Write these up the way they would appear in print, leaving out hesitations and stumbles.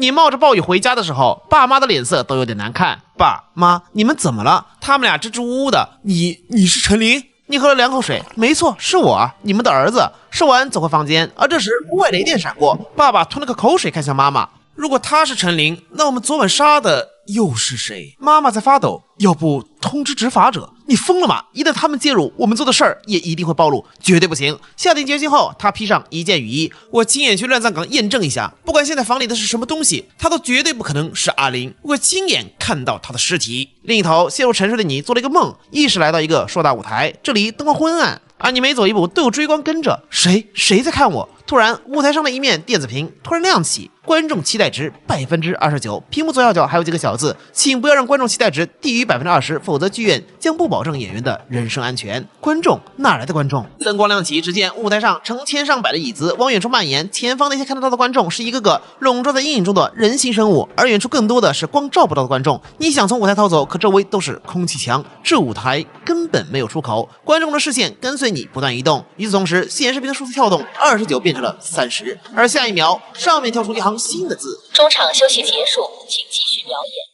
你冒着暴雨回家的时候，爸妈的脸色都有点难看。爸妈，你们怎么了？他们俩支支吾吾的。你是陈琳？你喝了2口水。没错，是我啊，你们的儿子。说完走回房间，而这时屋外雷电闪过，爸爸吞了个口水，看向妈妈。如果他是陈琳，那我们昨晚杀的又是谁？妈妈在发抖。要不通知执法者？你疯了吗？一旦他们介入，我们做的事儿也一定会暴露，绝对不行。下定决心后，他披上一件雨衣，我亲眼去乱葬岗验证一下，不管现在房里的是什么东西，他都绝对不可能是阿林。我亲眼看到他的尸体。另一头，陷入沉睡的你做了一个梦，意识来到一个硕大舞台，这里灯光昏暗，而你每走一步都有追光跟着。谁在看我？突然，舞台上的一面电子屏突然亮起，观众期待值29%，屏幕左下角还有几个小字，请不要让观众期待值低于20%，否则剧院将不保证演员的人身安全。观众哪来的观众？灯光亮起，只见舞台上成千上百的椅子往远处蔓延，前方那些看得到的观众是一个个笼罩在阴影中的人形生物，而远处更多的是光照不到的观众。你想从舞台逃走，可周围都是空气墙，这舞台根本没有出口，观众的视线跟随你不断移动。与此同时，显示屏的数字跳动，29变成了30，而下一秒，上面跳出一行新的字：中场休息结束，请继续表演。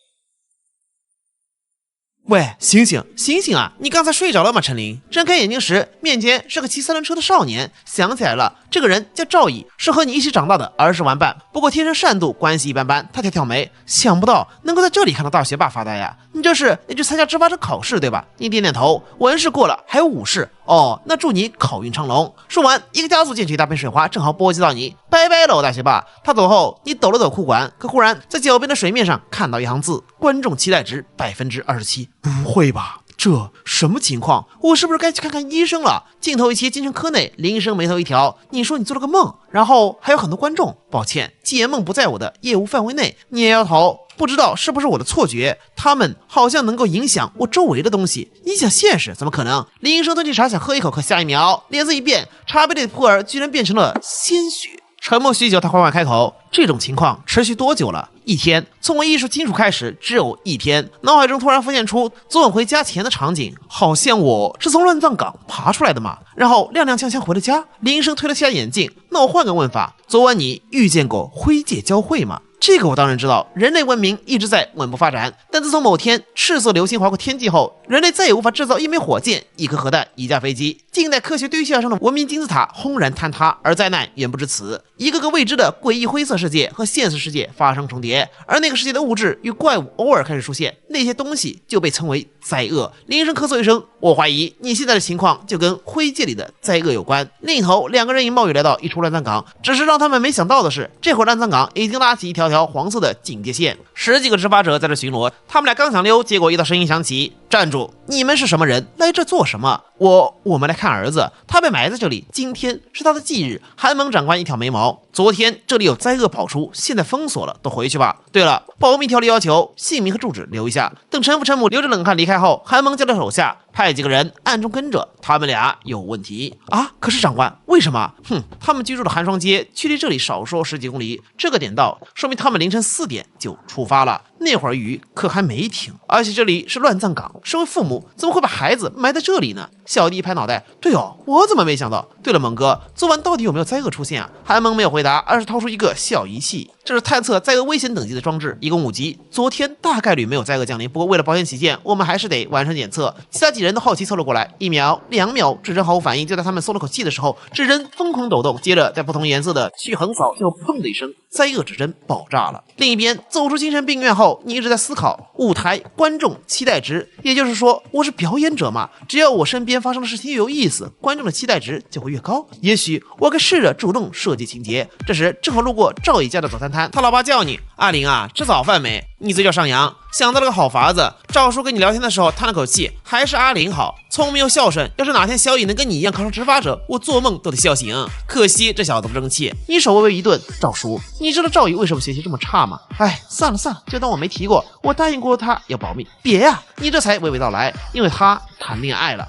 喂，醒醒啊！你刚才睡着了吗？陈琳睁开眼睛时，面前是个骑3轮车的少年。想起来了，这个人叫赵乙，是和你一起长大的儿时玩伴，不过天生善妒，关系一般般。他挑眉，想不到能够在这里看到大学霸发呆呀！你这是要去参加执法者考试对吧？你点点头，文试过了，还有武试。哦，那祝你考运长龙。说完，一个加速溅起一大片水花，正好波及到你。拜拜喽，大学霸。他走后，你抖了抖裤管，可忽然在脚边的水面上看到一行字：观众期待值27%。不会吧？这什么情况？我是不是该去看看医生了？镜头一切，精神科内，林医生眉头一挑，你说你做了个梦，然后还有很多观众。抱歉，解梦不在我的业务范围内。你也摇头，不知道是不是我的错觉，他们好像能够影响我周围的东西，影响现实，怎么可能？林医生端起茶想喝一口，可下一秒脸色一变，茶杯里的普洱居然变成了鲜血。沉默许久，他缓缓开口：这种情况持续多久了？1天。从我意识清楚开始，只有1天。脑海中突然浮现出昨晚回家前的场景，好像我是从乱葬岗爬出来的嘛，然后踉踉跄跄回了家。林医生推了下眼镜，那我换个问法，昨晚你遇见过灰界交汇吗？这个我当然知道，人类文明一直在稳步发展，但自从某天赤色流星划过天际后，人类再也无法制造一枚火箭、一颗核弹、一架飞机。近代科学堆砌而上的文明金字塔轰然坍塌，而灾难远不止此，一个个未知的诡异灰色世界和现实世界发生重叠，而那个世界的物质与怪物偶尔开始出现，那些东西就被称为灾厄。林医生咳嗽一声，我怀疑你现在的情况就跟灰界里的灾厄有关。另一头，两个人因冒雨来到一处乱葬岗，只是让他们没想到的是，这会儿乱葬岗已经拉起一条条黄色的警戒线，10几个执法者在这巡逻。他们俩刚想溜，结果一道声音响起：站住！你们是什么人？来这做什么？我们来看儿子，他被埋在这里，今天是他的忌日。韩蒙长官一挑眉毛，昨天这里有灾厄跑出，现在封锁了，都回去吧。对了，保密条例要求姓名和住址留一下。等陈父陈母流着冷汗离开后，韩蒙叫了手下派几个人暗中跟着，他们俩有问题啊！可是长官，为什么？他们居住的寒霜街距离这里少说10几公里，这个点到，说明他们凌晨4点就出发了。那会儿雨可还没停，而且这里是乱葬岗，身为父母怎么会把孩子埋在这里呢？小弟一拍脑袋，对哦，我怎么没想到？对了，蒙哥，昨晚到底有没有灾厄出现啊？韩蒙没有回答，而是掏出一个小仪器，这是探测灾厄危险等级的装置，一共5级。昨天大概率没有灾厄降临，不过为了保险起见，我们还是得完成检测。其他几人都好奇凑了过来，1秒、2秒，指针毫无反应。就在他们松了口气的时候，指针疯狂抖动，接着在不同颜色的去横扫，就砰的一声，灾厄指针爆炸了。另一边，走出精神病院后，你一直在思考舞台、观众、期待值，也就是说，我是表演者嘛，只要我身边发生的事情越有意思，观众的期待值就会越高。也许我该试着主动设计情节。这时正好路过赵乙家的早餐摊，他老爸叫你：阿玲啊，吃早饭没？你嘴角上扬，想到了个好法子。赵叔跟你聊天的时候叹了口气，还是阿玲好，聪明又孝顺。要是哪天小乙能跟你一样考上执法者，我做梦都得笑醒。可惜这小子不争气。你手微微一顿，赵叔，你知道赵乙为什么学习这么差吗？哎，算了，就当我没提过。我答应过他要保密。别呀，你这才娓娓道来，因为他谈恋爱了。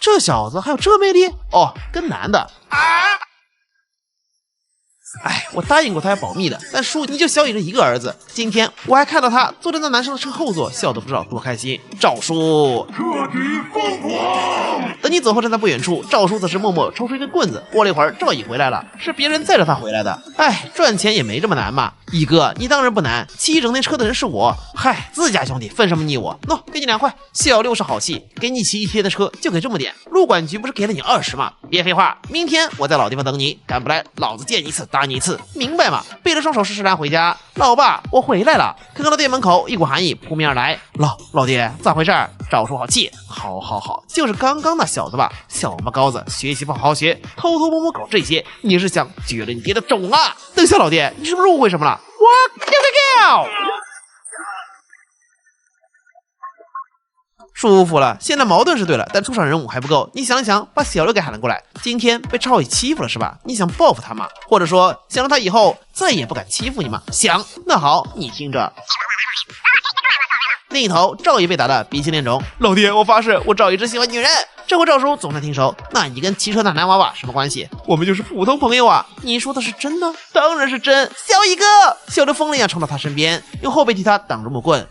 这小子还有这魅力哦，跟男的啊。哎，我答应过他要保密的，但叔你就小野这一个儿子，今天我还看到他坐在那男生的车后座，笑得不知道多开心。赵叔彻底疯狂！等你走后，站在不远处，赵叔则是默默抽出一根棍子。过了一会儿，赵乙回来了，是别人载着他回来的。哎，赚钱也没这么难嘛。乙哥，你当然不难，骑一整天车的人是我。嗨，自家兄弟分什么你我？喏，给你2块。小六是好气，给你骑一天的车就给这么点。路管局不是给了你20吗？别废话，明天我在老地方等你，敢不来，老子见你一次打你一次，明白吗？背着双手试试单回家。老爸，我回来了。看到店门口，一股寒意扑面而来。老爹，咋回事？赵叔好气，好，就是刚刚那小子吧，小王八羔子，学习不好好学，偷偷摸摸搞这些，你是想撅了你爹的种啊？等一下，老爹，你是不是误会什么了？我舒服了，现在矛盾是对了，但出场人物还不够。你想一想，把小六给喊了过来，今天被赵乙欺负了是吧？你想报复他吗？或者说想让他以后再也不敢欺负你吗？想，那好，你听着。另一头，赵乙被打得鼻青脸肿。老爹，我发誓，我赵乙只喜欢女人。这回赵叔总算停手，那你跟骑车那男娃娃什么关系？我们就是普通朋友啊。你说的是真的？当然是真。小乙哥，小刘疯了一样冲到他身边，用后背替他挡住木棍。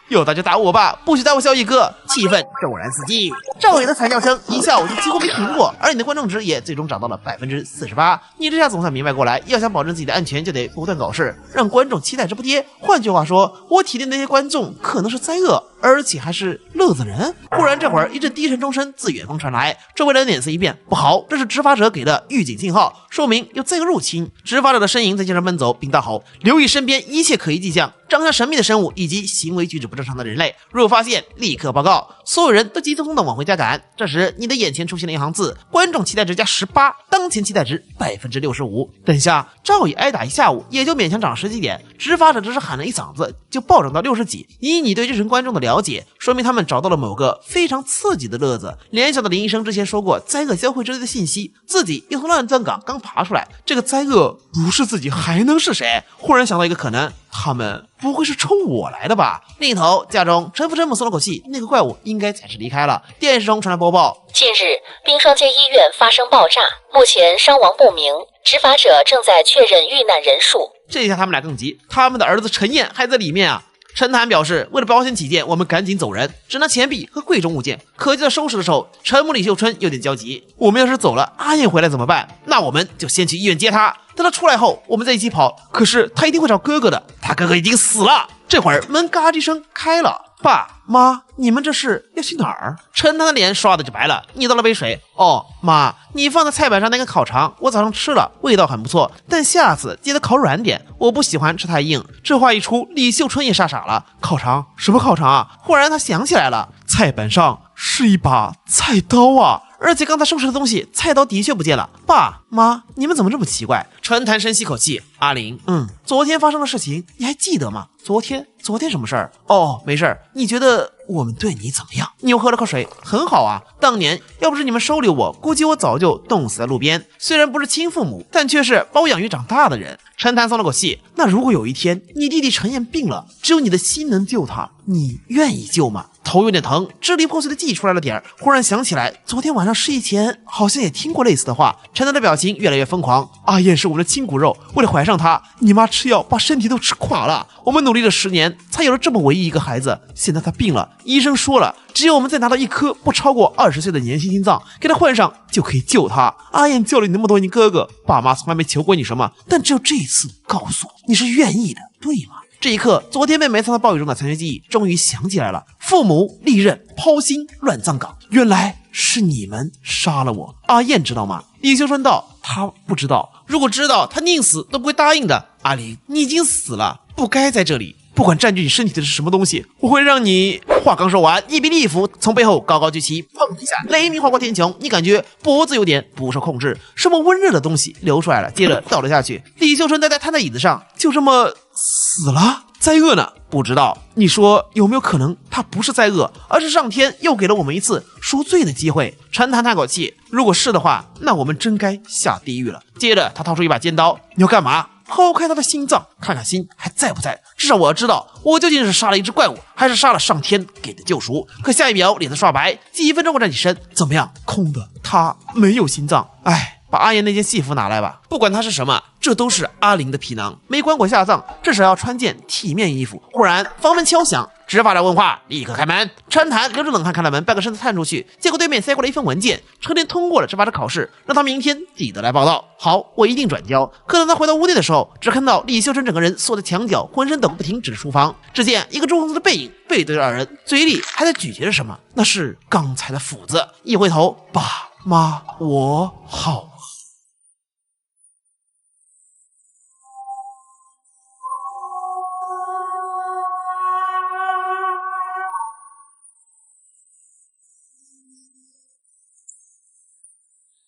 有打就打我吧，不许打我小乙哥！气氛骤然四季，赵乙的惨叫声一下午就几乎没停过，而你的观众值也最终涨到了48%。你这下总算明白过来，要想保证自己的安全，就得不断搞事，让观众期待值不跌。换句话说，我体内那些观众可能是灾厄，而且还是乐子人。忽然这会儿一阵低沉钟声自远方传来，周围人脸色一变，不好，这是执法者给的预警信号，说明有灾厄入侵。执法者的身影在街上奔走，并大吼：留意身边一切可疑迹象，长相神秘的生物以及行为举止不正常的人类，若发现立刻报告。所有人都急匆匆地往回家赶。这时你的眼前出现了一行字：观众期待值加18，当前期待值65%。等下赵乙挨打一下午也就勉强涨了10几点，执法者只是喊了一嗓子就暴涨到60几。以你对这群观众的了解，说明他们找到了某个非常刺激的乐子。联想到林医生之前说过灾厄交汇之类的信息，自己又从乱葬岗刚爬出来，这个灾厄不是自己还能是谁？忽然想到一个可能，他们不会是冲我来的吧？另一头，家中陈福陈母松了口气，那个怪物应该暂时离开了。电视中传来播报：近日，冰霜街医院发生爆炸，目前伤亡不明，执法者正在确认遇难人数。这下他们俩更急，他们的儿子陈燕还在里面啊！陈谭表示，为了保险起见，我们赶紧走人，只拿钱币和贵重物件。可就在收拾的时候，陈母李秀春有点焦急，我们要是走了，阿燕回来怎么办？那我们就先去医院接她，等她出来后，我们再一起跑。可是她一定会找哥哥的，她哥哥已经死了。这会儿门嘎吱一声开了，爸妈，你们这是要去哪儿？陈谭的脸刷的就白了，你倒了杯水。哦，妈，你放在菜板上那个烤肠，我早上吃了，味道很不错，但下次记得烤软点，我不喜欢吃太硬。这话一出，李秀春也傻了。烤肠？什么烤肠啊？忽然他想起来了，菜板上是一把菜刀啊！而且刚才收拾的东西，菜刀的确不见了。爸妈，你们怎么这么奇怪？陈谭深吸口气，阿玲，昨天发生的事情你还记得吗？昨天什么事儿？哦，没事儿。你觉得我们对你怎么样？你又喝了口水，很好啊。当年要不是你们收留我，估计我早就冻死在路边。虽然不是亲父母，但却是把我养育长大的人。陈谭松了口气，那如果有一天你弟弟陈燕病了，只有你的心能救他，你愿意救吗？头有点疼，支离破碎的记出来了点儿，忽然想起来，昨天晚上失忆前好像也听过类似的话。陈楠的表情越来越疯狂。阿燕是我们的亲骨肉，为了怀上她，你妈吃药把身体都吃垮了。我们努力了10年，才有了这么唯一一个孩子。现在她病了，医生说了，只有我们再拿到一颗不超过20岁的年轻心脏，给她换上，就可以救她。阿燕救了你那么多年哥哥，爸妈从来没求过你什么，但只有这一次告诉我，你是愿意的，对吗？这一刻，昨天被埋藏在暴雨中的残缺记忆终于想起来了。父母利刃抛心乱葬岗，原来是你们杀了我。阿燕知道吗？李秀春道，他不知道，如果知道，他宁死都不会答应的。阿玲，你已经死了，不该在这里。不管占据你身体的是什么东西，我会让你……话刚说完，一柄利斧从背后高高举起，砰一下，雷鸣划过天穹。你感觉脖子有点不受控制，什么温热的东西流出来了，接着倒了下去。李秀春呆呆瘫在椅子上，就这么死了。灾厄呢？不知道。你说有没有可能他不是灾厄，而是上天又给了我们一次赎罪的机会？陈谭叹口气，如果是的话，那我们真该下地狱了。接着他掏出一把尖刀，你要干嘛？剖开他的心脏，看看心还在不在。至少我要知道，我究竟是杀了一只怪物，还是杀了上天给的救赎。可下一秒脸色刷白，几分钟后站起身，怎么样？空的，他没有心脏。哎，把阿燕那件戏服拿来吧，不管它是什么，这都是阿玲的皮囊，没管过下葬，至少要穿件体面衣服。忽然房门敲响，执法者问话，立刻开门。陈谭流着冷汗开了门，半个身子探出去，结果对面塞过来一份文件，陈天通过了执法者考试，让他明天记得来报道。好，我一定转交。可等他回到屋内的时候，只看到李秀珍整个人缩在墙角，浑身抖个不停，指着厨房。只见一个朱红色的背影背对着二人，嘴里还在咀嚼着什么，那是刚才的斧子。一回头，爸妈，我好。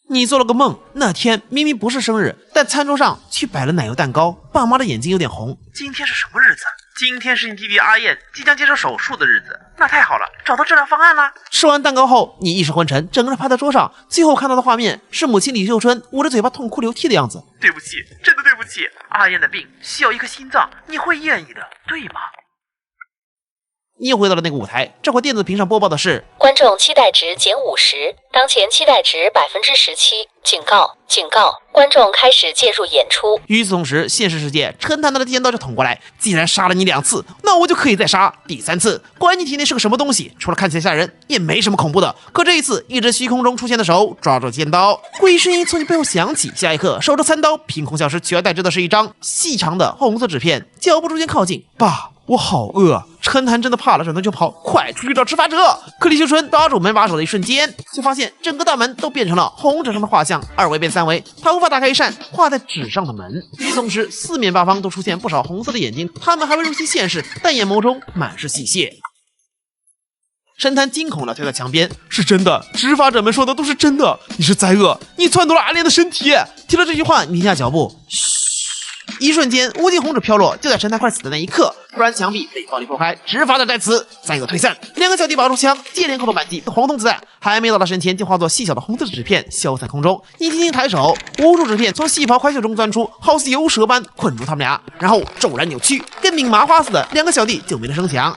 你做了个梦，那天明明不是生日，但餐桌上却摆了奶油蛋糕。爸妈的眼睛有点红。今天是什么日子？今天是你弟弟阿燕即将接受手术的日子。那太好了，找到治疗方案了。吃完蛋糕后，你意识昏沉，整个人趴在桌上。最后看到的画面是母亲李秀春捂着嘴巴痛哭流涕的样子。对不起，真的对不起，阿燕的病需要一颗心脏，你会愿意的，对吗？你又回到了那个舞台，这会电子屏上播报的是观众期待值减50%，当前期待值17%，警告警告，观众开始介入演出。与此同时，现实世界陈谭拿着尖刀就捅过来，既然杀了你2次，那我就可以再杀第3次。管你体内是个什么东西，除了看起来吓人，也没什么恐怖的。可这一次，一只虚空中出现的手抓住尖刀，诡异声音从你背后响起，下一刻，手着3刀凭空消失，取而代之的是一张细长的红色纸片。脚步逐渐靠近，爸，我好饿。陈谭真的怕了，转头就跑，快出去找执法者！可李秀春抓住门把手的一瞬间，就发现整个大门都变成了红纸上的画像，2维变3维，他无法打开一扇画在纸上的门。与此同时，四面八方都出现不少红色的眼睛，他们还未入侵现实，但眼眸中满是戏谑。陈谭惊恐地退到墙边，是真的，执法者们说的都是真的，你是灾厄，你篡夺了阿莲的身体。听了这句话，你停下脚步，嘘。一瞬间，无尽红纸飘落，就在陈谭快死的那一刻，突然墙壁被暴力破开，执法者在此3个退散，2个小弟拔出枪，接连扣动扳机，黄铜子弹还没到他身前，就化作细小的红色纸片消散空中。你轻轻抬手，无数纸片从细袍快袖中钻出，好似游蛇般困住他们俩，然后骤然扭曲，跟拧麻花似的，2个小弟就没了声响。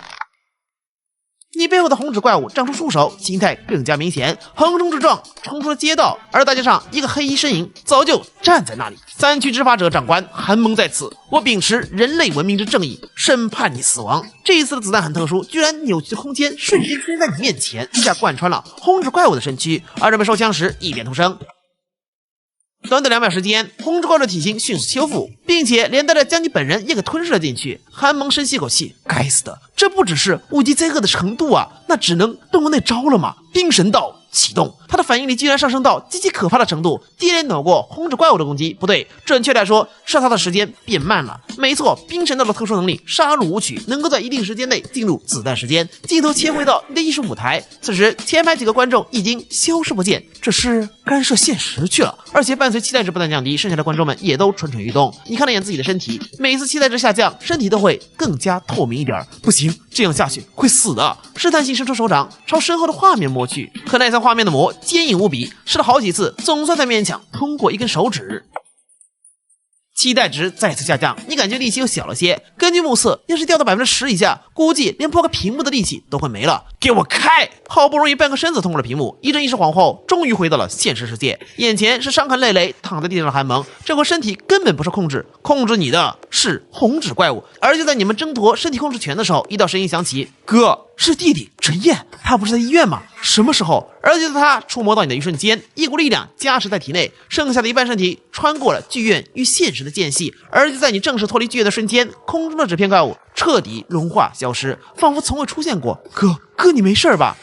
你背后的红纸怪物长出触手，形态更加明显，横冲直撞，冲出了街道。而大街上，一个黑衣身影早就站在那里。3区执法者长官韩蒙在此，我秉持人类文明之正义，审判你死亡。这一次的子弹很特殊，居然扭曲的空间瞬间出现在你面前，一下贯穿了红纸怪物的身躯。而准备收枪时，一点突生。短短2秒时间，红纸怪物的体型迅速修复，并且连带着将你本人也给吞噬了进去。韩蒙深吸口气，该死的，这不只是无敌灾厄的程度啊，那只能动用那招了吗？冰神道启动，他的反应力居然上升到极其可怕的程度，接连躲过红纸怪物的攻击。不对，准确来说，是他的时间变慢了。没错，冰神道的特殊能力杀戮舞曲，能够在一定时间内进入子弹时间。镜头切回到你的艺术舞台，此时前排几个观众已经消失不见，这是干涉现实去了。而且伴随期待值不断降低，剩下的观众们也都蠢蠢欲动。你看了眼自己的身体，每一次期待值下降，身体都会更加透明一点。不行，这样下去会死的。试探性伸出手掌朝身后的画面摸去，可那层画面的膜坚硬无比，试了好几次，总算才勉强通过一根手指。期待值再次下降，你感觉力气又小了些。根据目测，要是掉到10%以下，估计连破个屏幕的力气都会没了。给我开！好不容易半个身子通过了屏幕，一阵意识恍后，终于回到了现实世界。眼前是伤痕累累躺在地上的韩蒙，这回身体根本不是控制你的是红纸怪物。而就在你们争夺身体控制权的时候，一道声音响起：哥，是弟弟陈燕，他不是在医院吗？什么时候？而就在他触摸到你的一瞬间，一股力量加持在体内，剩下的一半身体穿过了剧院与现实的间隙。而就在你正式脱离剧院的瞬间，空中的纸片怪物彻底融化消失，仿佛从未出现过。哥，你没事吧？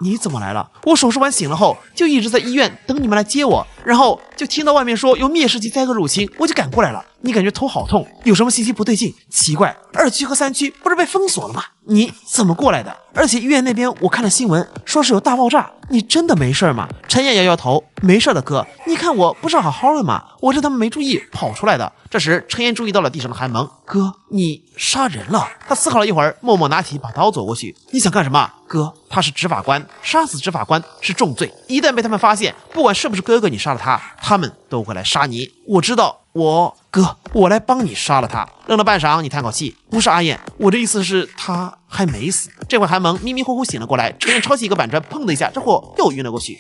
你怎么来了？我手术完醒了后，就一直在医院等你们来接我，然后就听到外面说有灭世级灾厄入侵，我就赶过来了。你感觉头好痛，有什么信息不对劲？奇怪，2区和3区不是被封锁了吗？你怎么过来的？而且医院那边我看了新闻，说是有大爆炸，你真的没事吗？陈燕摇摇头，没事的哥，你看我不是好好的吗？我是他们没注意跑出来的。这时陈燕注意到了地上的韩蒙，哥，你杀人了。他思考了一会儿，默默拿起把刀走过去。你想干什么？哥，他是执法官，杀死执法官是重罪，一旦被他们发现，不管是不是哥哥你杀了他，他们都会来杀你。我知道，我来帮你杀了他。愣了半晌，你叹口气，不是阿燕，我的意思是他还没死。这会韩蒙迷迷糊糊醒了过来，陈燕抄起一个板砖，砰的一下，这货又晕了过去。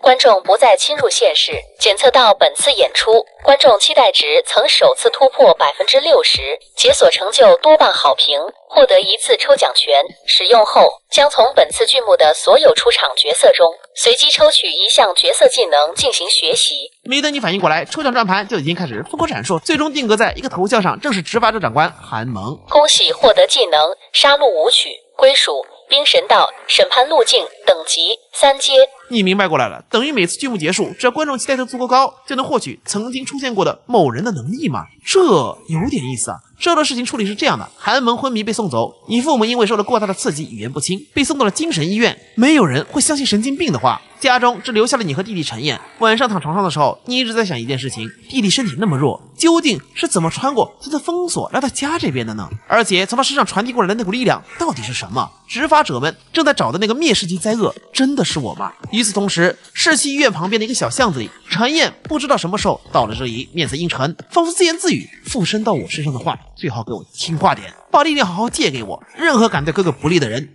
观众不再侵入现实。检测到本次演出，观众期待值曾首次突破60%，解锁成就多棒好评，获得一次抽奖权。使用后，将从本次剧目的所有出场角色中随机抽取一项角色技能进行学习。没等你反应过来，抽奖转盘就已经开始疯狂闪烁，最终定格在一个头像上，正是执法者长官韩萌。恭喜获得技能杀戮舞曲、归属、冰神道、审判路径等级3阶。你明白过来了，等于每次剧目结束，只要观众期待度足够高，就能获取曾经出现过的某人的能力吗？这有点意思啊。之后的事情处理是这样的：韩萌昏迷被送走，你父母因为受了过大的刺激，语言不清，被送到了精神医院。没有人会相信神经病的话。家中只留下了你和弟弟陈燕。晚上躺床上的时候，你一直在想一件事情：弟弟身体那么弱，究竟是怎么穿过他的封锁来到家这边的呢？而且从他身上传递过来的那股力量到底是什么？执法者们正在找的那个灭世级灾厄真的是我吗？与此同时，市区医院旁边的一个小巷子里，陈燕不知道什么时候到了这里，面色阴沉，仿佛自言自语：附身到我身上的话最好给我听话点，把力量好好借给我，任何敢对哥哥不利的人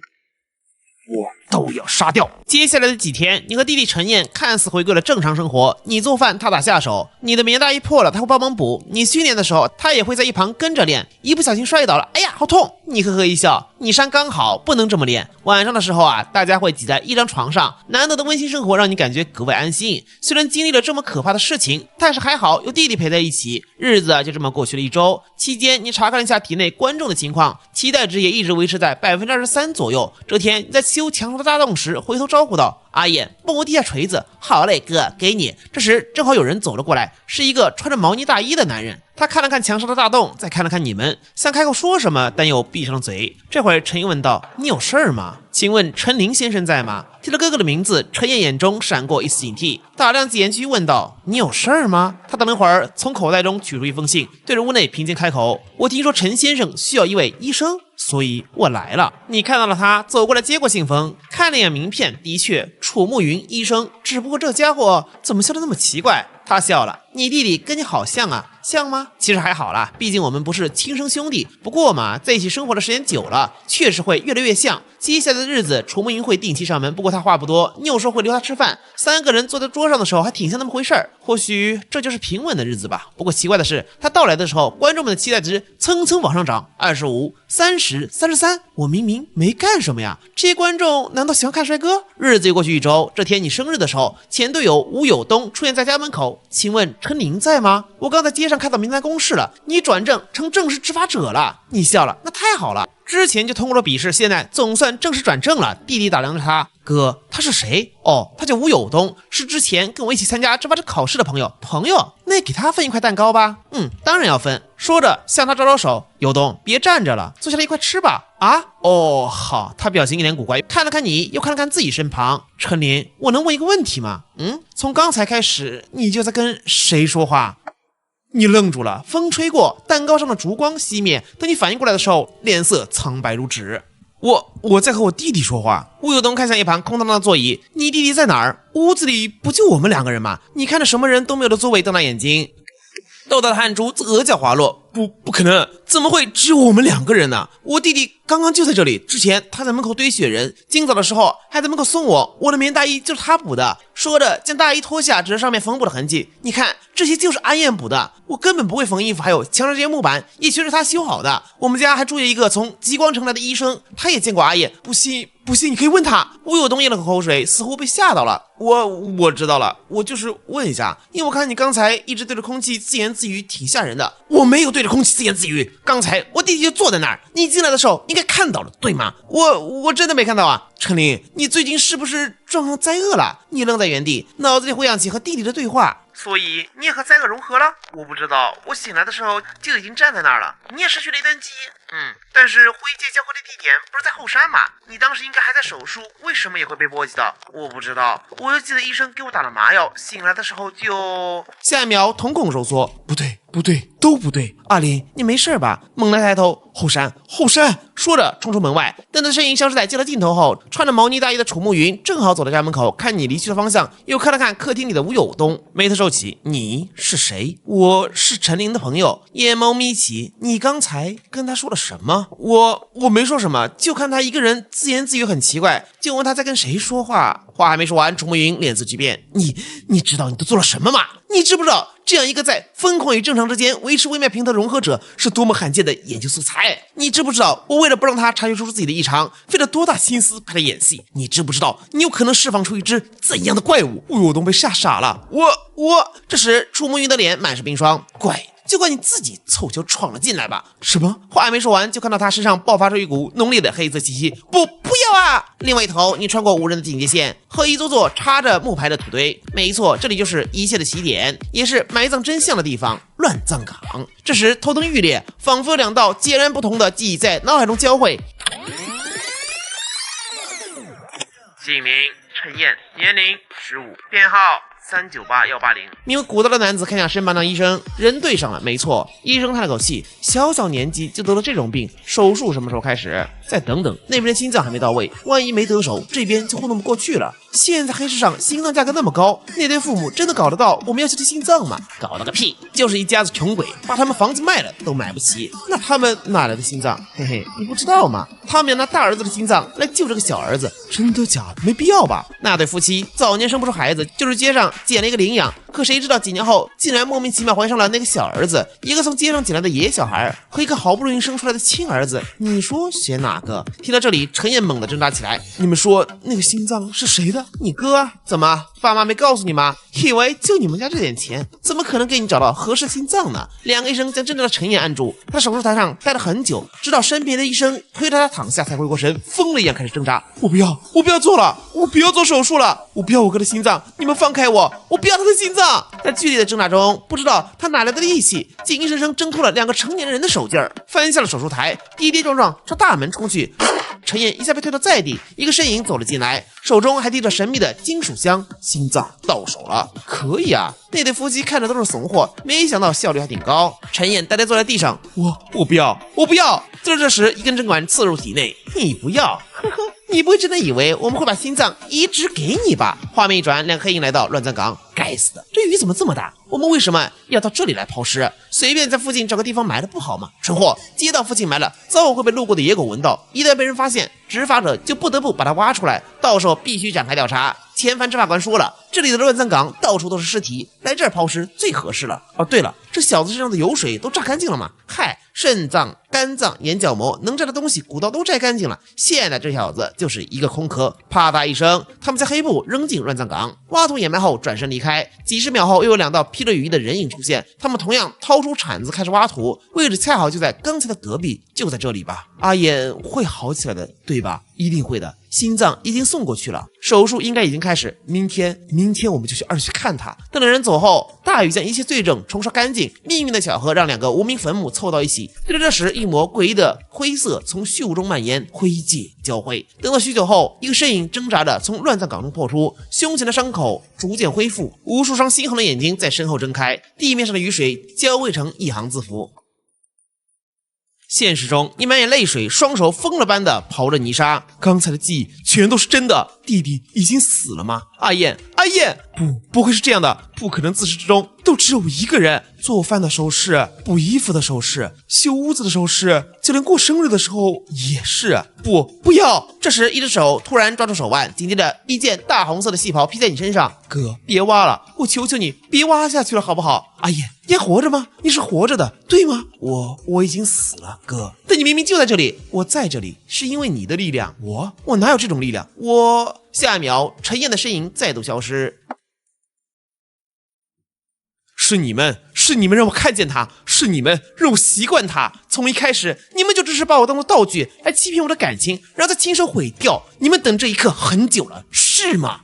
我都要杀掉。接下来的几天，你和弟弟陈燕看似回归了正常生活，你做饭他打下手，你的棉大衣破了他会帮忙补，你训练的时候他也会在一旁跟着练，一不小心摔倒了，哎呀好痛，你呵呵一笑，你伤刚好，不能这么练。晚上的时候啊，大家会挤在一张床上，难得的温馨生活让你感觉格外安心。虽然经历了这么可怕的事情，但是还好有弟弟陪在一起，日子就这么过去了1周。期间你查看了一下体内观众的情况，期待值也一直维持在23%左右。这天你在修墙上的大洞时，回头招呼道：阿燕，帮我递下锤子。好嘞哥，给你。这时正好有人走了过来，是一个穿着毛呢大衣的男人。他看了看墙上的大洞，再看了看你们，想开口说什么，但又闭上了嘴。这会儿陈英问道：你有事儿吗？请问陈林先生在吗？提了哥哥的名字，陈燕眼中闪过一丝警惕，打量几眼继续问道：你有事儿吗？他等了会儿，从口袋中取出一封信，对着屋内平静开口：我听说陈先生需要一位医生，所以我来了。你看到了他，走过来接过信封，看了眼名片，的确楚慕云医生，只不过这家伙怎么笑得那么奇怪？他笑了，你弟弟跟你好像啊，像吗？其实还好啦，毕竟我们不是亲生兄弟，不过嘛，在一起生活的时间久了，确实会越来越像。接下来的日子，楚慕云会定期上门，不过他话不多，你有时候会留他吃饭，3个人坐在桌上的时候还挺像那么回事儿。或许这就是平稳的日子吧。不过奇怪的是，他到来的时候，观众们的期待值蹭蹭往上涨，25、30、33，我明明没干什么呀，这些观众难道喜欢看帅哥？日子又过去1周，这天你生日的时候，前队友吴有东出现在家门口，请问陈宁在吗？我刚在街上看到名单公示了，你转正成正式执法者了。你笑了，那太好了，之前就通过了笔试，现在总算正式转正了。弟弟打量着他，哥，他是谁？哦，他叫吴有东，是之前跟我一起参加执法者考试的朋友。那给他分一块蛋糕吧。当然要分。说着向他招招手，有东，别站着了，坐下来一块吃吧。啊，哦，好。他表情一脸古怪，看了看你，又看了看自己身旁。陈林，我能问一个问题吗？从刚才开始你就在跟谁说话？你愣住了，风吹过，蛋糕上的烛光熄灭。等你反应过来的时候，脸色苍白如纸。我在和我弟弟说话。吴有东看向一旁空荡荡的座椅，你弟弟在哪儿？屋子里不就我们2个人吗？你看着什么人都没有的座位，瞪大眼睛。豆大的汗珠自额角滑落，不可能，怎么会只有我们2个人呢？我弟弟刚刚就在这里，之前他在门口堆雪人，今早的时候还在门口送我的棉大衣就是他补的。说着将大衣脱下，指着上面缝补的痕迹，你看这些就是阿燕补的，我根本不会缝衣服，还有墙上这些木板也全是他修好的。我们家还住着一个从极光城来的医生，他也见过阿燕，不信你可以问他。吴有东咽了口口水，似乎被吓到了。我知道了，我就是问一下，因为我看你刚才一直对着空气自言自语，挺吓人的。我没有对着空气自言自语，刚才我弟弟就坐在那儿，你进来的时候应该看到了，对吗？我真的没看到啊。陈林，你最近是不是撞上灾厄了？你愣在原地，脑子里回想起和弟弟的对话。所以你也和灾厄融合了？我不知道，我醒来的时候就已经站在那儿了。你也失去了一段记忆。但是灰阶交汇的地点不是在后山吗？你当时应该还在手术，为什么也会被波及到？我不知道，我就记得医生给我打了麻药，醒来的时候就……下一秒瞳孔收缩，不对，都不对。阿林，你没事吧？猛地抬头，后山，说着冲出门外。等他的身影消失在镜头镜头后，穿着毛呢大衣的楚慕云正好走到家门口，看你离去的方向，又看了看客厅里的吴有东，眉头皱起。你是谁？我是陈琳的朋友。眼眸眯起，你刚才跟他说了什么？我没说什么，就看他一个人自言自语很奇怪，就问他在跟谁说话。话还没说完，楚慕云脸色巨变。你知道你都做了什么吗？你知不知道这样一个在疯狂与正常之间维持微妙平衡的融合者是多么罕见的研究素材？你知不知道我为了不让他察觉出自己的异常，费了多大心思拍他演戏？你知不知道你有可能释放出一只怎样的怪物？吴有东被吓傻了。这时楚慕云的脸满是冰霜。就怪你自己凑巧闯了进来吧。什么？话还没说完，就看到他身上爆发出一股浓烈的黑色气息。不要啊！另外一头，你穿过无人的警戒线和一座座插着木牌的土堆。没错，这里就是一切的起点，也是埋葬真相的地方——乱葬岗。这时头灯欲裂，仿佛有两道截然不同的记忆在脑海中交汇。姓名陈燕，年龄15，编号398180。名为古道的男子看向身旁的医生，人对上了，没错。医生叹了口气，小年纪就得了这种病，手术什么时候开始？再等等，那边的心脏还没到位，万一没得手，这边就糊弄不过去了。现在黑市上心脏价格那么高，那对父母真的搞得到我们要去的心脏吗？搞了个屁，就是一家子穷鬼，把他们房子卖了都买不起。那他们哪来的心脏？嘿嘿，你不知道吗？他们要拿大儿子的心脏来救这个小儿子，真的假的？没必要吧？那对夫妻早年生不出孩子，就是街上捡了一个领养，可谁知道几年后竟然莫名其妙怀上了那个小儿子，一个从街上捡来的野小孩和一个好不容易生出来的亲儿子，你说选哪个？听到这里，陈燕猛地挣扎起来。你们说那个心脏是谁的？你哥啊？怎么爸妈没告诉你吗？以为就你们家这点钱，怎么可能给你找到合适心脏呢？两个医生将真正的陈燕按住，他手术台上待了很久，直到身边的医生推着他躺下才回过神，疯了一样开始挣扎。我不要做了，我不要做手术了，我不要我哥的心脏，你们放开我，我不要他的心脏。在剧烈的挣扎中，不知道他哪来的力气，竟硬生生挣脱了两个成年人的手劲儿，翻下了手术台，跌跌撞撞朝大门冲去。陈燕一下被推到在地，一个身影走了进来，手中还提着神秘的金属箱。心脏到手了，可以啊！那对夫妻看着都是怂货，没想到效率还挺高。陈燕呆呆坐在地上，我不要！就在这时，一根针管刺入体内，你不要，呵呵，你不会真的以为我们会把心脏移植给你吧？画面一转，两个黑影来到乱葬岗。该死的，这雨怎么这么大？我们为什么要到这里来抛尸？随便在附近找个地方埋了不好吗？蠢货，街道附近埋了，早晚会被路过的野狗闻到，一旦被人发现，执法者就不得不把它挖出来，到时候必须展开调查。前番执法官说了，这里的乱葬岗到处都是尸体，来这儿抛尸最合适了。哦，对了，这小子身上的油水都榨干净了吗？嗨，肾脏、肝脏、眼角膜能摘的东西，骨头都摘干净了。现在这小子就是一个空壳。啪嗒一声，他们将黑布扔进乱葬岗，挖土掩埋后转身离开。几十秒后，又有两道披着雨衣的人影出现，他们同样掏出铲子开始挖土，位置恰好就在刚才的隔壁，就在这里吧。阿燕会好起来的，对吧？一定会的。心脏已经送过去了，手术应该已经开始。明天我们就去2区看他。等人走后，大雨将一切罪证冲刷干净。命运的巧合让两个无名坟墓凑到一起。就在这时，一抹诡异的灰色从虚无中蔓延，灰烬交汇。等到许久后，一个身影挣扎着从乱葬岗中破出，胸前的伤口逐渐恢复，无数双猩红的眼睛在身后睁开，地面上的雨水交汇成一行字符。现实中，你满眼泪水，双手疯了般的刨着泥沙。刚才的记忆全都是真的。弟弟已经死了吗？阿燕，不会是这样的，不可能，自始至终都只有我一个人。做饭的手势，补衣服的手势，修屋子的手势，就连过生日的时候也是。不要！这时，一只手突然抓住手腕，紧接着一件大红色的细袍披在你身上。哥，别挖了，我求求你，别挖下去了，好不好？阿燕，你还活着吗？你是活着的，对吗？我已经死了，哥。但你明明就在这里，我在这里是因为你的力量。我哪有这种力量？下一秒，陈燕的身影再度消失。是你们让我看见他，是你们让我习惯他。从一开始，你们就只是把我当做道具来欺骗我的感情，然后再亲手毁掉。你们等这一刻很久了，是吗？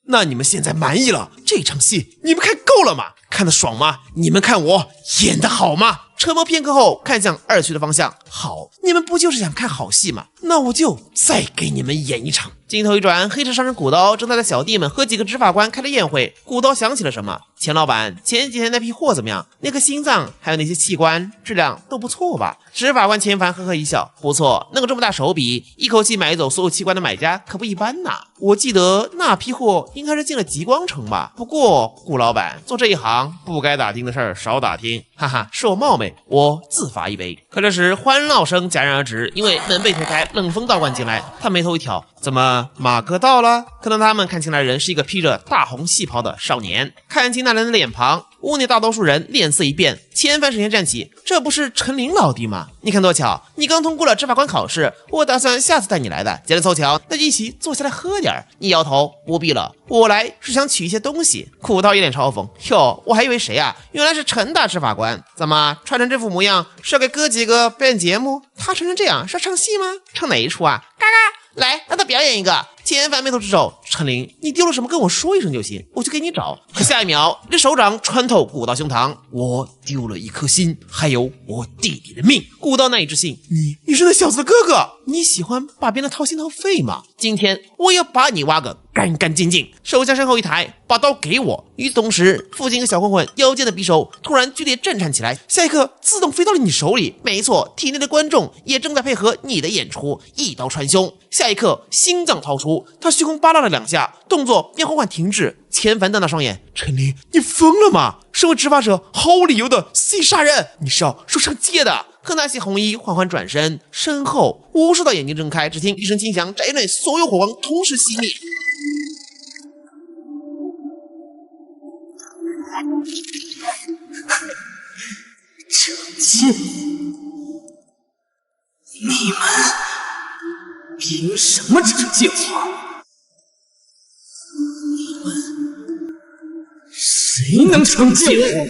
那你们现在满意了？这场戏你们看够了吗？看得爽吗？你们看我演得好吗？沉默片刻后，看向2区的方向。好，你们不就是想看好戏吗？那我就再给你们演一场镜头一转，黑车商人古刀正带着小弟们和几个执法官开了宴会。古刀想起了什么，钱老板，前几天那批货怎么样？那颗心脏还有那些器官质量都不错吧？执法官钱凡呵呵一笑，不错，那个这么大手笔，一口气买走所有器官的买家可不一般呐。我记得那批货应该是进了极光城吧？不过顾老板做这一行不该打听的事儿少打听，哈哈，是我冒昧，我自罚一杯。可这时欢闹声戛然而止，因为门被推开，冷风道观进来，他眉头一挑，怎么马哥到了？可能他们看清来人是一个披着大红戏袍的少年，看清那人的脸庞，屋内大多数人脸色一变，钱凡首先站起，这不是陈林老弟吗？你看多巧，你刚通过了执法官考试，我打算下次带你来的，既然凑巧，那就一起坐下来喝点。你摇头，不必了，我来是想取一些东西。苦刀一脸嘲讽，哟，我还以为谁啊？原来是陈大执法官，怎么穿成这副模样是要给哥几个表演节目？他穿成这样是要唱戏吗？唱哪一出啊？嘎嘎，来让他表演一个。钱凡眉头直皱，陈林，你丢了什么跟我说一声就行，我去给你找。可下一秒，你的手掌穿透古道胸膛，我丢了一颗心，还有我弟弟的命。古道难以置信，你是那小子的哥哥，你喜欢把别人掏心掏肺吗？今天我要把你挖个干干净净。手向身后一抬，把刀给我。与此同时，附近一个小混混腰间的匕首突然剧烈震颤起来，下一刻自动飞到了你手里。没错，体内的观众也正在配合你的演出，一刀穿胸。下一刻，心脏掏出，他虚空扒拉了两下，动作便缓缓停止。钱凡瞪大双眼，陈林，你疯了吗？身为执法者，毫无理由的肆意杀人，你是要受上戒的。可那些红衣缓缓转身，身后无数道眼睛睁开，只听一声轻响，宅内所有火光同时熄灭。惩戒！你们凭什么惩戒我？你们谁能惩戒我？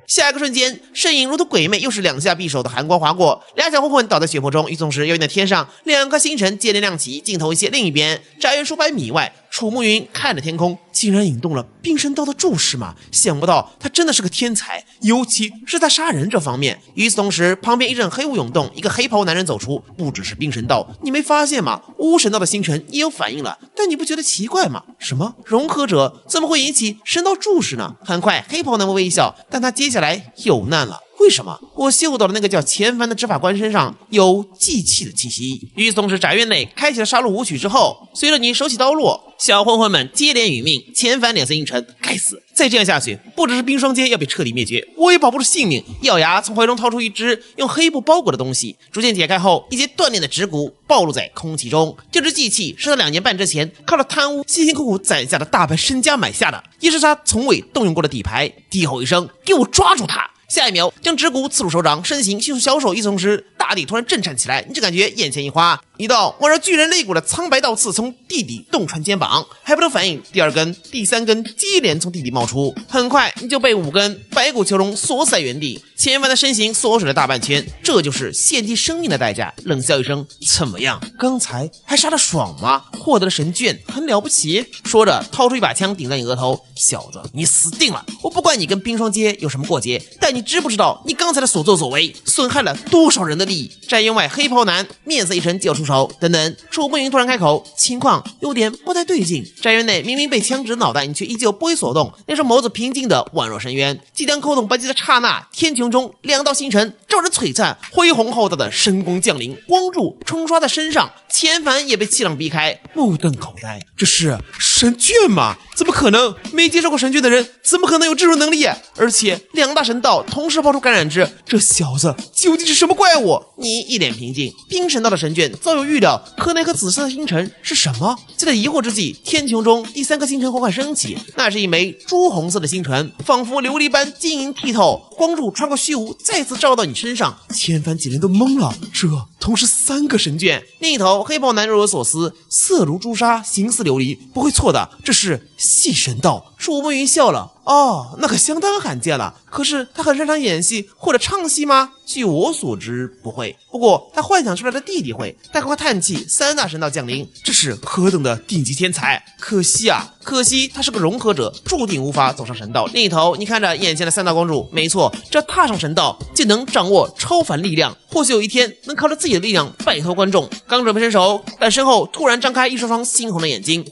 下一个瞬间，身影如同鬼魅，又是两下匕首的寒光划过，俩小混混倒在血泊中。与此同时，遥远的天上，两颗星辰接连亮起。镜头一切另一边，宅院数百米外，楚慕云看着天空，竟然引动了冰神道的注视嘛！想不到他真的是个天才，尤其是在杀人这方面。与此同时，旁边一阵黑雾涌动，一个黑袍男人走出。不只是冰神道，你没发现吗？巫神道的星辰也有反应了，但你不觉得奇怪吗？什么融合者怎么会引起神道注视呢？很快，黑袍男微微一笑，但他接下来有难了。为什么我嗅到了那个叫钱凡的执法官身上有祭器的气息？与此同时，宅院内开启了杀戮舞曲之后，随着你手起刀落，小混混们接连殒命。钱凡脸色阴沉，该死！再这样下去，不只是冰霜街要被彻底灭绝，我也保不住性命。咬牙从怀中掏出一只用黑布包裹的东西，逐渐解开后，一截断裂的指骨暴露在空气中。这只祭器是他2年半之前靠着贪污辛辛苦苦攒下的大半身家买下的，也是他从未动用过的底牌。低吼一声，给我抓住他！下一秒，将指骨刺入手掌，身形迅速消瘦。一同时，大地突然震颤起来，你只感觉眼前一花，一道宛若巨人肋骨的苍白刀刺从地底洞穿肩膀，还不等反应，第2根、第3根接连从地底冒出，很快你就被5根白骨囚笼锁死在原地。钱凡的身形缩水了大半圈，这就是献祭生命的代价。冷笑一声，怎么样？刚才还杀得爽吗？获得了神卷，很了不起。说着，掏出一把枪顶在你额头，小子，你死定了！我不管你跟冰霜街有什么过节，但你知不知道你刚才的所作所为损害了多少人的利益？宅院外，黑袍男面色一沉，就要出手。等等，楚梦云突然开口，情况有点不太对劲。宅院内明明被枪指脑袋，你却依旧不为所动，那双眸子平静的宛若深渊。即将扣动扳机的刹那，天穹中2道星辰照着璀璨恢宏浩大的神光降临，光柱冲刷在身上。钱凡也被气浪逼开，目瞪口呆。这是神卷吗？怎么可能？没接受过神卷的人怎么可能有这种能力？而且2大神道同时爆出感染之，这小子究竟是什么怪物？你一脸平静，冰神道的神卷早有预料，可那颗紫色的星辰是什么？就在疑惑之际，天穹中第3颗星辰缓缓升起，那是一枚朱红色的星辰，仿佛琉璃般晶莹剔透，光柱穿过虚无，再次照到你身上。千帆几人都懵了，这同时3个神卷。另一头，黑袍男若有所思，色如朱砂，形似琉璃，不会错的，这是戏神道。楚梦云笑了，哦，那可相当罕见了。可是他很擅长演戏或者唱戏吗？据我所知不会，不过他幻想出来的弟弟会。太空叹气，3大神道降临，这是何等的顶级天才！可惜啊，可惜他是个融合者，注定无法走上神道。另一头，你看着眼前的3道公主，没错，只要踏上神道，就能掌握超凡力量，或许有一天能靠着自己的力量摆脱观众。刚准备伸手，但身后突然张开一双双猩红的眼睛。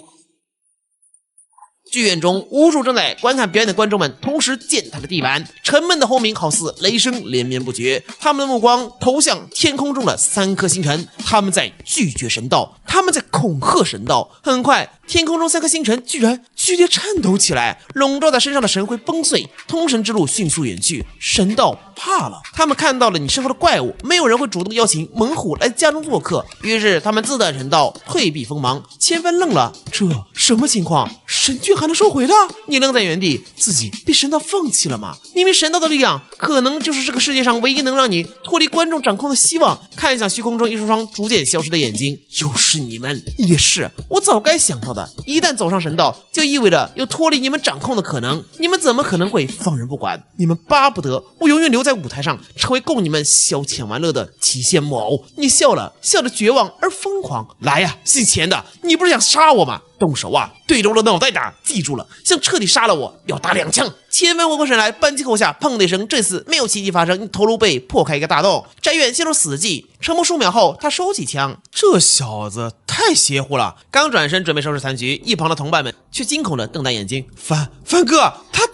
剧院中，无数正在观看表演的观众们同时践踏着地板，沉闷的轰鸣好似雷声连绵不绝。他们的目光投向天空中的3颗星辰，他们在拒绝神道，他们在恐吓神道。很快，天空中3颗星辰居然剧烈颤抖起来，笼罩在身上的神灰崩碎，通神之路迅速远去。神道怕了，他们看到了你身后的怪物，没有人会主动邀请猛虎来家中做客，于是他们自断神道，退避锋芒。千帆愣了，这什么情况？神眷还能收回的？你愣在原地，自己被神道放弃了吗？明明神道的力量可能就是这个世界上唯一能让你脱离观众掌控的希望。看向虚空中一双双逐渐消失的眼睛，又是你们，也是我早该想到的。一旦走上神道，就意味着有脱离你们掌控的可能，你们怎么可能会放任不管？你们巴不得我永远留在舞台上，成为供你们消遣玩乐的提线木偶。你笑了，笑着绝望而疯狂。来呀，姓钱的，你不是想杀我吗？动手啊，对着我的脑袋打，记住了，想彻底杀了我，要打2枪。千帆回过神来，扳机扣下，砰的一声，这次没有奇迹发生，头颅被破开一个大洞。斋院陷入死寂，沉默数秒后，他收起枪。这小子太邪乎了！刚转身准备收拾残局，一旁的同伴们却惊恐的瞪大眼睛。帆哥，他！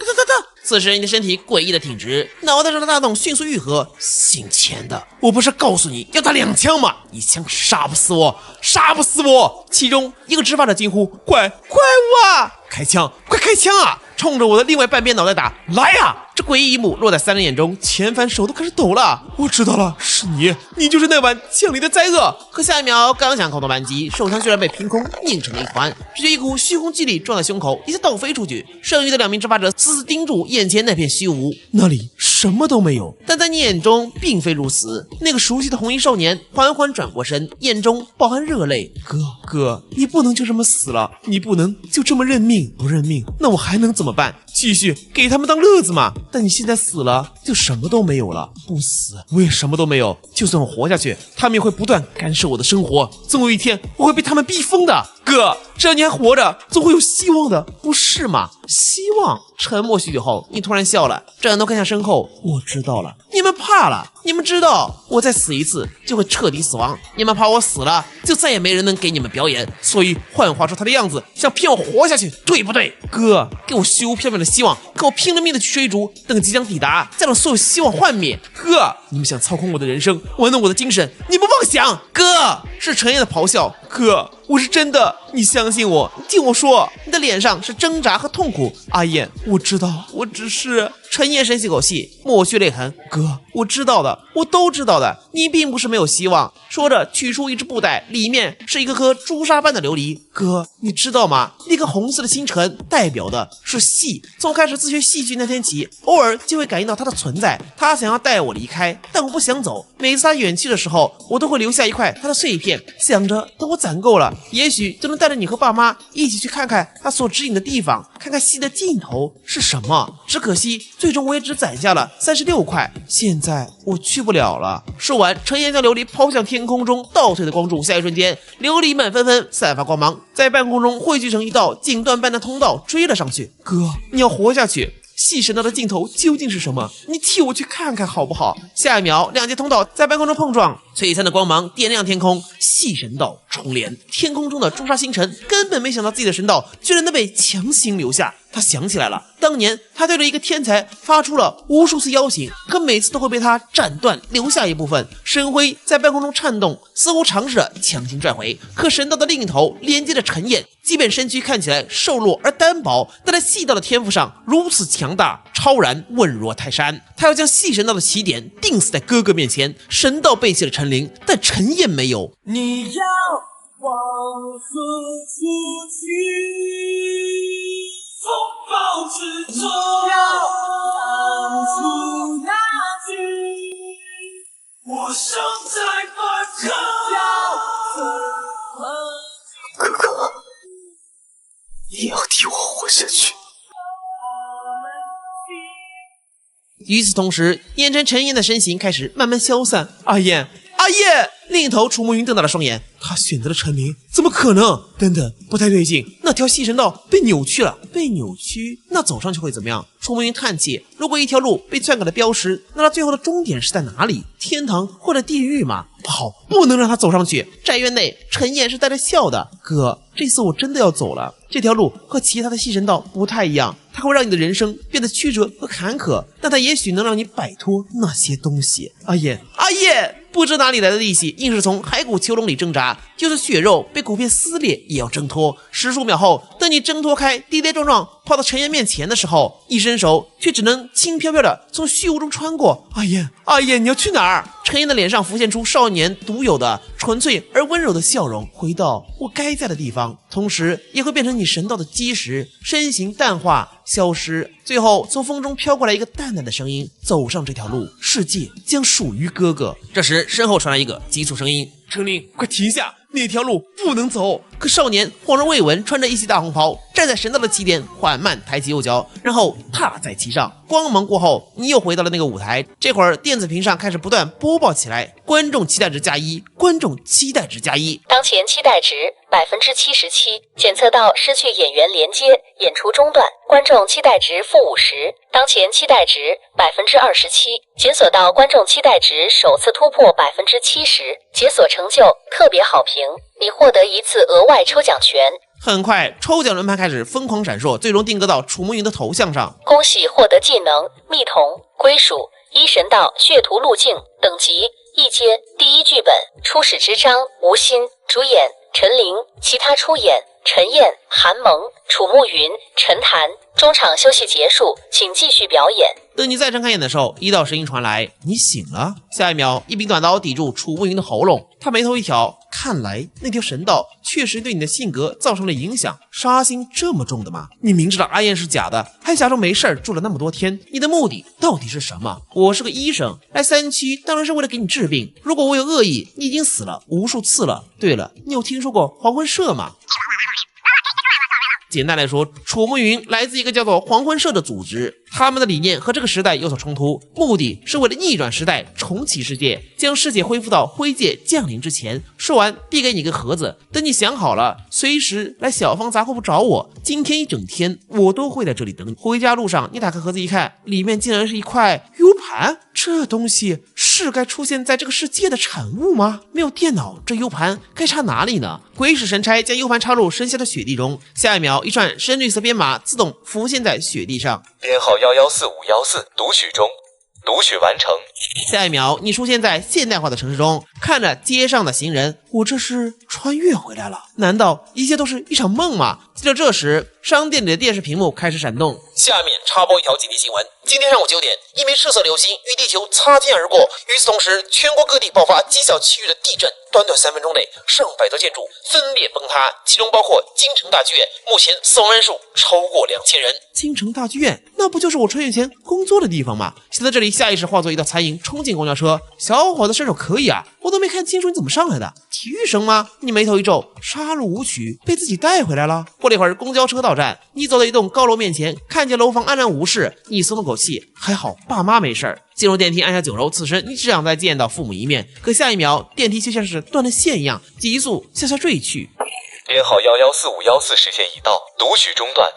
此时你的身体诡异的挺直，脑袋上的大洞迅速愈合。姓钱的，我不是告诉你要打2枪吗？一枪杀不死我！其中一个执法者惊呼：怪物啊！开枪，快开枪啊！冲着我的另外半边脑袋打！来呀！这诡异一幕落在3人眼中，钱帆手都开始抖了。我知道了，是你就是那晚降临的灾厄。可下一秒刚想扣动扳机，手枪居然被凭空拧成了一团，只觉一股虚空气力撞在胸口，一下倒飞出去。剩余的2名执法者死死盯住眼前那片虚无，那里什么都没有。但在你眼中并非如此，那个熟悉的红衣少年缓缓转过身，眼中饱含热泪。哥，你不能就这么死了，你不能就这么认命。不认命，那我还能怎么办？继续给他们当乐子嘛。但你现在死了，就什么都没有了。不死，我也什么都没有。就算我活下去，他们也会不断干涉我的生活，总有一天我会被他们逼疯的。哥，只要你还活着，总会有希望的，不是吗？希望。沉默许久后，你突然笑了，转头看向身后。我知道了，你们怕了，你们知道我再死一次就会彻底死亡，你们怕我死了就再也没人能给你们表演，所以幻化出他的样子，想骗我活下去，对不对？哥，给我虚无缥缈的希望，给我拼了命的去追逐，等即将抵达，再让所有希望幻灭。哥，你们想操控我的人生，玩弄我的精神，你们妄想。哥，是陈烨的咆哮。哥，我是真的，你相信我，你听我说。你的脸上是挣扎和痛苦。阿燕，我知道，我只是……陈烨深吸口气，抹去泪痕。哥，我知道的，我都知道的，你并不是没有希望。说着取出一只布袋，里面是一颗朱砂般的琉璃。哥，你知道吗？那颗红色的星辰代表的是戏。从开始自学戏剧那天起，偶尔就会感应到它的存在。他想要带我离开，但我不想走。每次他远去的时候，我都会留下一块他的碎片，想着等我攒够了，也许就能带着你和爸妈一起去看看他所指引的地方，看看戏的尽头是什么。只可惜最终我也只攒下了36块，现在我去不了了。说完，陈岩将琉璃抛向天空中倒退的光柱，下一瞬间，琉璃们纷纷散发光芒，在半空中汇聚成一道锦缎般的通道，追了上去。哥，你要活下去。戏神道的尽头究竟是什么？你替我去看看好不好？下一秒，2节通道在半空中碰撞，璀璨的光芒点亮天空，戏神道重连。天空中的朱砂星辰根本没想到自己的神道居然能被强行留下。他想起来了，当年他对着一个天才发出了无数次邀请，可每次都会被他斩断，留下一部分神灰在半空中颤动，似乎尝试着强行拽回。可神道的另一头连接着陈烨，即便身躯看起来瘦弱而单薄，但在戏道的天赋上如此强大超然，稳若泰山。他要将戏神道的起点定死在哥哥面前。神道背弃了陈琳，但陈烨没有。你要往何处去？风暴之中，要唱出那句我生在半空。哥哥，也要替我活下去。与此同时，烟尘陈燕的身形开始慢慢消散。阿燕，阿燕！另一头，楚慕云瞪大了双眼，他选择了陈琳，怎么可能？等等，不太对劲，那条细神道被扭曲了，被扭曲，那走上去会怎么样？楚慕云叹气，如果一条路被篡改了标识，那它最后的终点是在哪里？天堂或者地狱吗？不好，不能让他走上去。宅院内，陈燕是带着笑的，哥，这次我真的要走了。这条路和其他的细神道不太一样，它会让你的人生变得曲折和坎坷，但它也许能让你摆脱那些东西。阿燕，阿燕！不知哪里来的力气，硬是从骸骨囚笼里挣扎，就是血肉被骨片撕裂也要挣脱。10数秒后，等你挣脱开，跌跌撞撞跑到陈燕面前的时候，一伸手却只能轻飘飘的从虚无中穿过。阿燕，阿燕，你要去哪儿？陈燕的脸上浮现出少年独有的纯粹而温柔的笑容，回到我该在的地方，同时也会变成你神道的基石，身形淡化消失，最后从风中飘过来一个淡淡的声音，走上这条路，世界将属于哥哥。这时身后传来一个急促声音，陈琳，快停下，那条路不能走。可少年恍然未闻，穿着一袭大红袍，站在神道的起点，缓慢抬起右脚，然后踏在其上。光芒过后，你又回到了那个舞台。这会儿电子屏上开始不断播报起来，观众期待值+1，观众期待值+1。当前期待值77%，检测到失去演员连接，演出中断，观众期待值-50%。当前期待值27%，检索到观众期待值首次突破70%，解锁成就特别好评，你获得一次额外抽奖权。很快，抽奖轮盘开始疯狂闪烁，最终定格到楚慕云的头像上。恭喜获得技能密瞳、归属、一神道、血图路径等级一阶，第一剧本初始之章吴昕，主演陈琳，其他出演陈燕、韩萌、楚慕云、陈谭。中场休息结束，请继续表演。等你再睁开眼的时候，一道声音传来，你醒了。下一秒，一柄短刀抵住楚慕云的喉咙，他眉头一挑，看来那条神道确实对你的性格造成了影响。杀心这么重的吗？你明知道阿燕是假的，还假装没事住了那么多天，你的目的到底是什么？我是个医生，来3区当然是为了给你治病，如果我有恶意，你已经死了无数次了。对了，你有听说过黄昏社吗？简单来说，楚慕云来自一个叫做黄昏社的组织，他们的理念和这个时代有所冲突，目的是为了逆转时代，重启世界，将世界恢复到灰界降临之前。说完，递给你个盒子，等你想好了，随时来小方杂货铺找我。今天一整天，我都会在这里等你。回家路上，你打开盒子一看，里面竟然是一块 U 盘，这东西是该出现在这个世界的产物吗？没有电脑，这 U 盘该插哪里呢？鬼使神差，将 U 盘插入身下的雪地中，下一秒，一串深绿色编码自动浮现在雪地上，编号114-514，读取中，读取完成。下一秒，你出现在现代化的城市中，看着街上的行人，我这是穿越回来了？难道一切都是一场梦吗？就在这时，商店里的电视屏幕开始闪动。下面插播一条紧急新闻：今天上午9点，一枚赤色流星与地球擦肩而过。与此同时，全国各地爆发极小区域的地震，短短3分钟内，上百座建筑分别崩塌，其中包括京城大剧院，目前死亡人数超过2000人。京城大剧院，那不就是我穿越前工作的地方吗？想到这里，下意识化作一道残影冲进公交车。小伙子身手可以啊，我都没看清楚你怎么上来的，体育生吗？你眉头一皱，杀戮舞曲被自己带回来了。过了一会儿，公交车到站，你走到一栋高楼面前，看见楼房安然无事，你松了口气，还好爸妈没事儿。进入电梯，按下9楼，此时你只想再见到父母一面，可下一秒，电梯就像是断了线一样，急速向下坠去。编号114-514，时限已到，读取中断。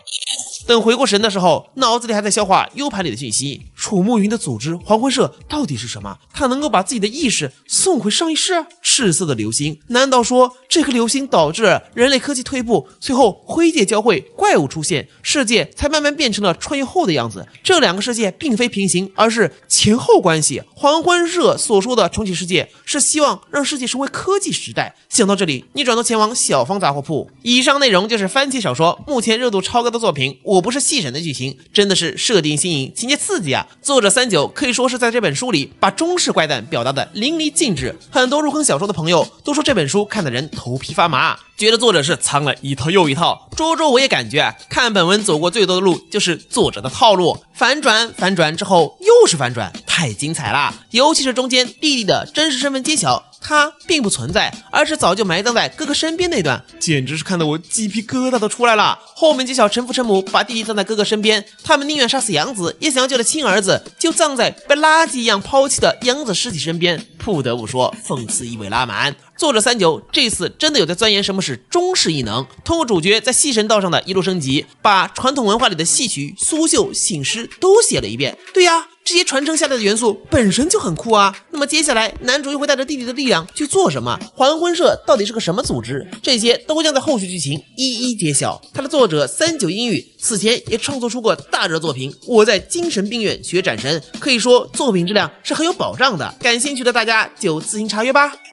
等回过神的时候，脑子里还在消化 U 盘里的讯息。楚慕云的组织黄昏社到底是什么？他能够把自己的意识送回上一世？赤色的流星，难道说这颗流星导致人类科技退步，随后灰界交汇，怪物出现，世界才慢慢变成了穿越后的样子？这两个世界并非平行，而是前后关系。黄昏社所说的重启世界，是希望让世界成为科技时代。想到这里，你转头前往小方杂货铺。以上内容就是番茄小说目前热度超高的作品《我不是戏神》的剧情，真的是设定新颖，情节刺激啊！作者39可以说是在这本书里把中式怪诞表达的淋漓尽致，很多入坑小说的朋友都说这本书看的人头皮发麻，觉得作者是藏了一套又一套。我也感觉看本文走过最多的路就是作者的套路，反转之后又是反转，太精彩啦！尤其是中间弟弟的真实身份揭晓，他并不存在，而是早就埋葬在哥哥身边那段，简直是看得我鸡皮疙瘩都出来了。后面揭晓陈父陈母把弟弟葬在哥哥身边，他们宁愿杀死养子，也想要救的亲儿子就葬在被垃圾一样抛弃的养子尸体身边。不得不说，讽刺意味拉满。作者39这次真的有在钻研什么是中式艺能，通过主角在戏神道上的一路升级，把传统文化里的戏曲、苏绣、醒狮都写了一遍。对呀，这些传承下来的元素本身就很酷啊。那么接下来男主又会带着弟弟的力量去做什么？还魂社到底是个什么组织？这些都将在后续剧情一一揭晓。他的作者39英语此前也创作出过大热作品《我在精神病院学斩神》，可以说作品质量是很有保障的。感兴趣的大家就自行查阅吧。